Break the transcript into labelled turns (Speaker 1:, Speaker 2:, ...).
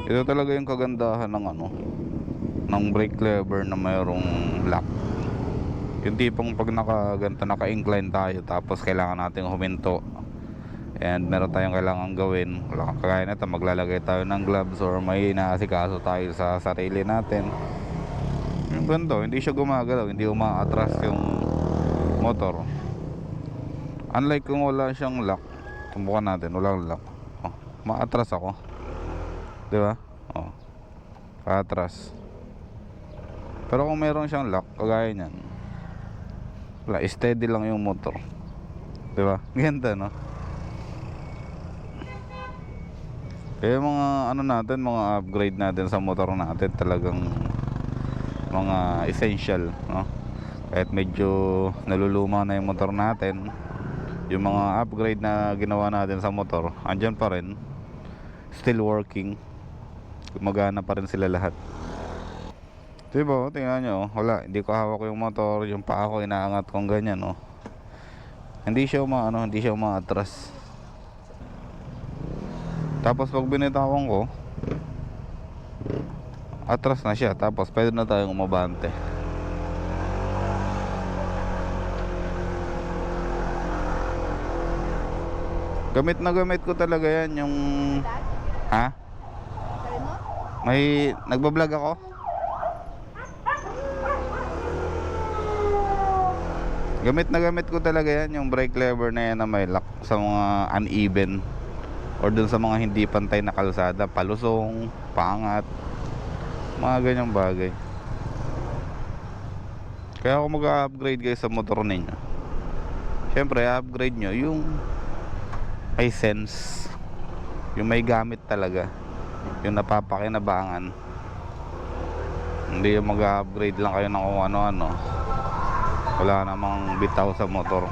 Speaker 1: Ito talaga yung kagandahan ng ano, ng brake lever na mayroong lock. Yung tipong pag naka-incline tayo tapos kailangan nating huminto and meron tayong kailangan gawin, wala kang kagaya nito, maglalagay tayo ng gloves or may inaasikaso tayo sa sarili natin. Yung ganito, hindi siya gumagalaw, hindi umaatras yung motor. Unlike kung wala siyang lock, subukan natin, walang lock. Oh, maatras ako. Di ba? Oh, atras. Pero kung meron siyang lock, kagaya niyan, wala, steady lang yung motor. Di ba? Ganda, no? Kaya mga ano natin, mga upgrade natin sa motor natin, talagang mga essential, no? Kahit medyo naluluma na yung motor natin, yung mga upgrade na ginawa natin sa motor, andyan pa rin, still working, gumagana pa rin sila lahat. Diba, tingnan nyo, wala, hindi ko hawak yung motor, yung paa ko inaangat kong ganyan, oh. Hindi siya hindi siya umaatras. Tapos pag binitawan ko, atras na siya, tapos pwede na tayong umabante. Gamit na gamit ko talaga yan, yung... Ha? May... Nagbablog ako? Gamit na gamit ko talaga yan, yung brake lever na yan na may lock sa mga uneven or dun sa mga hindi pantay na kalsada, palusong, paangat, mga ganyang bagay. Kaya ako mag-upgrade guys sa motor ninyo, syempre upgrade nyo yung may sense, yung may gamit talaga, yung napapakinabangan. Hindi yung mag-upgrade lang kayo ng kung ano-ano, wala namang bitaw sa motor.